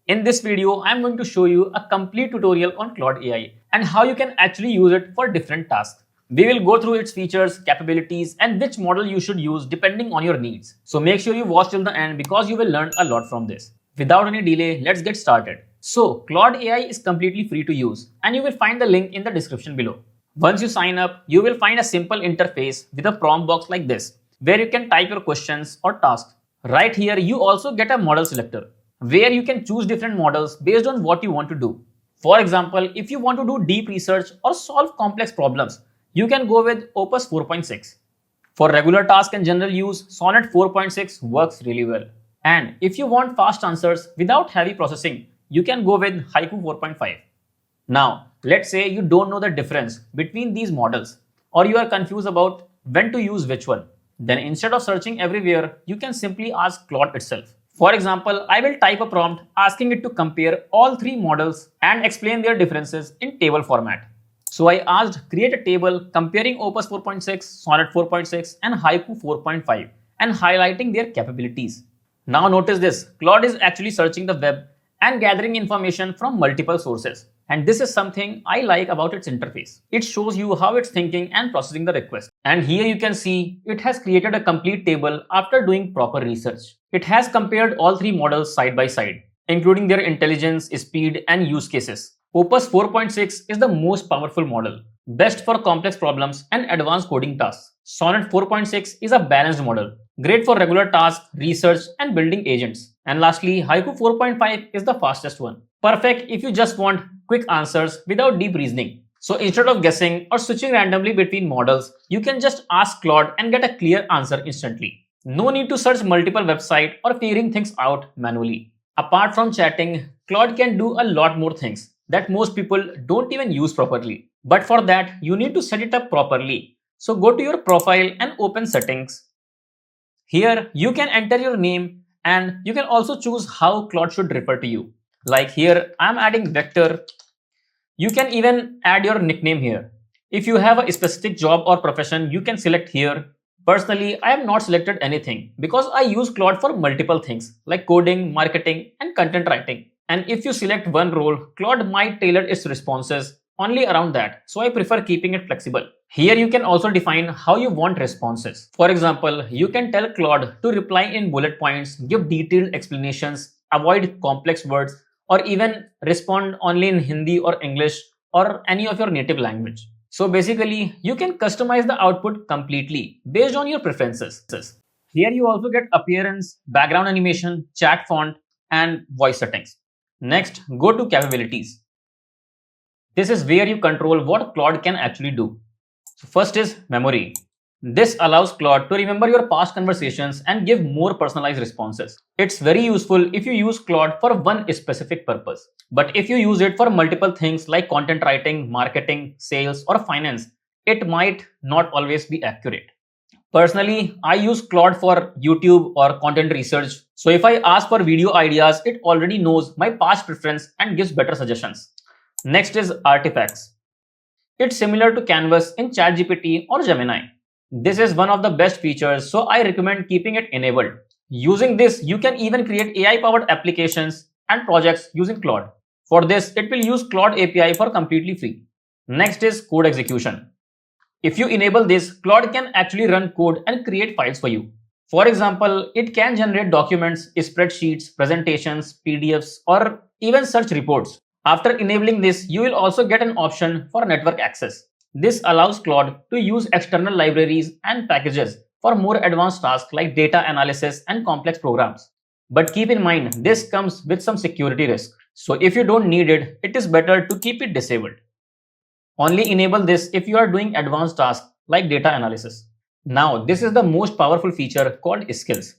In this video, I'm going to show you a complete tutorial on Claude AI and how you can actually use it for different tasks. We will go through its features, capabilities, and which model you should use depending on your needs. So make sure you watch till the end because you will learn a lot from this. Without any delay, let's get started. So Claude AI is completely free to use and you will find the link in the description below. Once you sign up, you will find a simple interface with a prompt box like this, where you can type your questions or tasks. Right here, you also get a model selector, where you can choose different models based on what you want to do. For example, if you want to do deep research or solve complex problems, you can go with Opus 4.6. For regular tasks and general use, Sonnet 4.6 works really well. And if you want fast answers without heavy processing, you can go with Haiku 4.5. Now, let's say you don't know the difference between these models or you are confused about when to use which one. Then instead of searching everywhere, you can simply ask Claude itself. For example, I will type a prompt asking it to compare all three models and explain their differences in table format. So I asked create a table comparing Opus 4.6, Sonnet 4.6 and Haiku 4.5 and highlighting their capabilities. Now notice this, Claude is actually searching the web and gathering information from multiple sources. And this is something I like about its interface. It shows you how it's thinking and processing the request. And here you can see it has created a complete table after doing proper research. It has compared all three models side by side, including their intelligence, speed, and use cases. Opus 4.6 is the most powerful model, best for complex problems and advanced coding tasks. Sonnet 4.6 is a balanced model, great for regular tasks, research, and building agents. And lastly, Haiku 4.5 is the fastest one. Perfect if you just want quick answers without deep reasoning. So instead of guessing or switching randomly between models, you can just ask Claude and get a clear answer instantly. No need to search multiple websites or figuring things out manually. Apart from chatting, Claude can do a lot more things that most people don't even use properly. But for that, you need to set it up properly. So go to your profile and open settings. Here, you can enter your name and you can also choose how Claude should refer to you. Like here, I'm adding vector. You can even add your nickname here. If you have a specific job or profession, you can select here. Personally, I have not selected anything because I use Claude for multiple things like coding, marketing, and content writing. And if you select one role, Claude might tailor its responses only around that. So I prefer keeping it flexible. Here you can also define how you want responses. For example, you can tell Claude to reply in bullet points, give detailed explanations, avoid complex words, or even respond only in Hindi or English or any of your native language. So basically, you can customize the output completely based on your preferences. Here you also get appearance, background animation, chat font, and voice settings. Next, go to capabilities. This is where you control what Claude can actually do. So first is memory. This allows Claude to remember your past conversations and give more personalized responses. It's very useful if you use Claude for one specific purpose. But if you use it for multiple things like content writing, marketing, sales, or finance, it might not always be accurate. Personally, I use Claude for YouTube or content research. So if I ask for video ideas, it already knows my past preference and gives better suggestions. Next is artifacts. It's similar to Canvas in ChatGPT or Gemini. This is one of the best features, so I recommend keeping it enabled. Using this, you can even create AI-powered applications and projects using Claude. For this, it will use Claude API for completely free. Next is code execution. If you enable this, Claude can actually run code and create files for you. For example, it can generate documents, spreadsheets, presentations, PDFs, or even search reports. After enabling this, you will also get an option for network access. This allows Claude to use external libraries and packages for more advanced tasks like data analysis and complex programs. But keep in mind, this comes with some security risk. So if you don't need it, it is better to keep it disabled. Only enable this if you are doing advanced tasks like data analysis. Now, this is the most powerful feature called skills.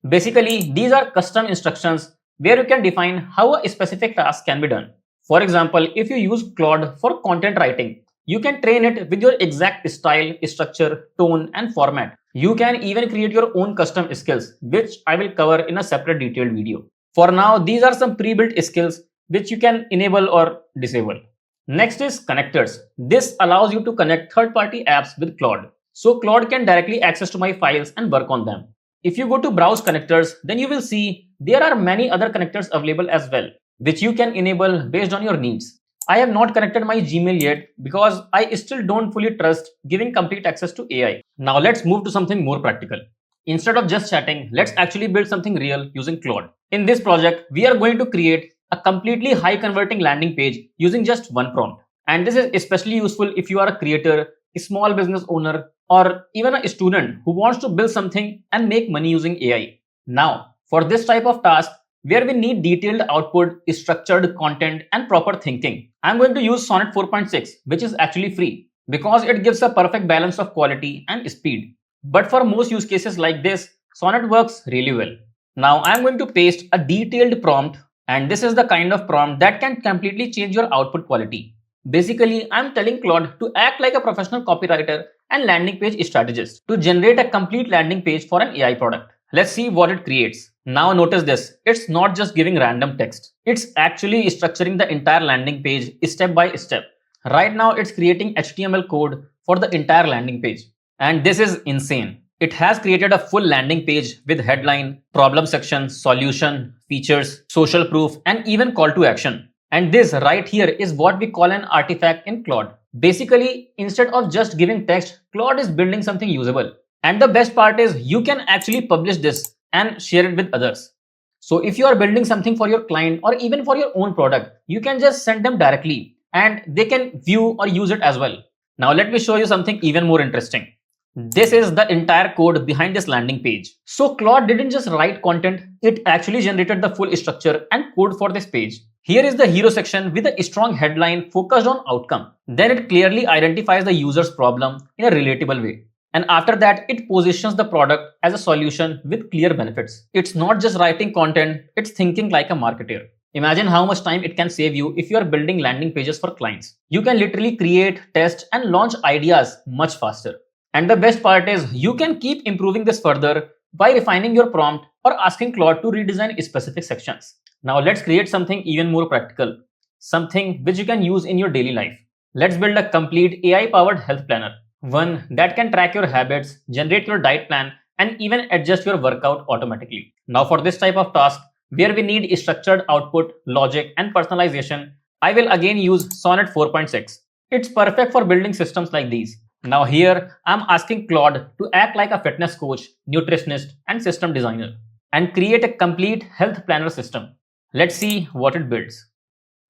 Basically, these are custom instructions where you can define how a specific task can be done. For example, if you use Claude for content writing, you can train it with your exact style, structure, tone, and format. You can even create your own custom skills, which I will cover in a separate detailed video. For now, these are some pre-built skills which you can enable or disable. Next is connectors. This allows you to connect third-party apps with Claude. So Claude can directly access to my files and work on them. If you go to browse connectors, then you will see there are many other connectors available as well, which you can enable based on your needs. I have not connected my Gmail yet because I still don't fully trust giving complete access to AI. Now let's move to something more practical. Instead of just chatting, let's actually build something real using Claude. In this project, we are going to create a completely high converting landing page using just one prompt. And this is especially useful if you are a creator, a small business owner, or even a student who wants to build something and make money using AI. Now, for this type of task, where we need detailed output, structured content, and proper thinking, I'm going to use Sonnet 4.6, which is actually free because it gives a perfect balance of quality and speed. But for most use cases like this, Sonnet works really well. Now I'm going to paste a detailed prompt, and this is the kind of prompt that can completely change your output quality. Basically, I'm telling Claude to act like a professional copywriter and landing page strategist to generate a complete landing page for an AI product. Let's see what it creates. Now notice this, it's not just giving random text. It's actually structuring the entire landing page step by step. Right now it's creating HTML code for the entire landing page. And this is insane. It has created a full landing page with headline, problem section, solution, features, social proof, and even call to action. And this right here is what we call an artifact in Claude. Basically, instead of just giving text, Claude is building something usable. And the best part is you can actually publish this and share it with others. So if you are building something for your client or even for your own product, you can just send them directly and they can view or use it as well. Now let me show you something even more interesting. This is the entire code behind this landing page. So Claude didn't just write content, it actually generated the full structure and code for this page. Here is the hero section with a strong headline focused on outcome. Then it clearly identifies the user's problem in a relatable way. And after that, it positions the product as a solution with clear benefits. It's not just writing content, it's thinking like a marketer. Imagine how much time it can save you if you are building landing pages for clients. You can literally create, test, and launch ideas much faster. And the best part is you can keep improving this further by refining your prompt or asking Claude to redesign specific sections. Now let's create something even more practical, something which you can use in your daily life. Let's build a complete AI-powered health planner, one that can track your habits, generate your diet plan, and even adjust your workout automatically. Now for this type of task, where we need structured output, logic, and personalization, I will again use Sonnet 4.6. It's perfect for building systems like these. Now here, I'm asking Claude to act like a fitness coach, nutritionist, and system designer and create a complete health planner system. Let's see what it builds.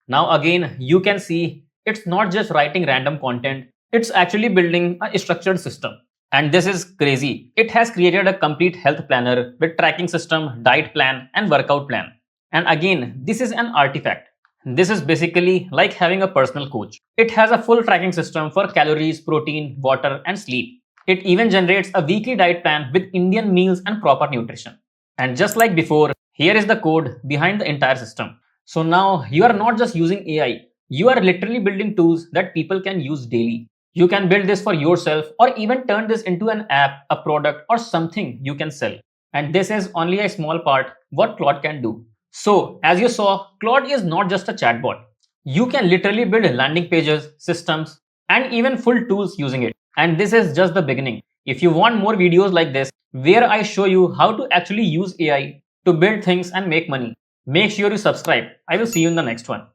Now again, you can see it's not just writing random content, it's actually building a structured system. And this is crazy. It has created a complete health planner with tracking system, diet plan, and workout plan. And again, this is an artifact. This is basically like having a personal coach. It has a full tracking system for calories, protein, water, and sleep. It even generates a weekly diet plan with Indian meals and proper nutrition. And just like before, here is the code behind the entire system. So now you are not just using AI, you are literally building tools that people can use daily. You can build this for yourself or even turn this into an app, a product, or something you can sell. And this is only a small part what Claude can do. So as you saw, Claude is not just a chatbot. You can literally build landing pages, systems, and even full tools using it. And this is just the beginning. If you want more videos like this, where I show you how to actually use AI to build things and make money, make sure you subscribe. I will see you in the next one.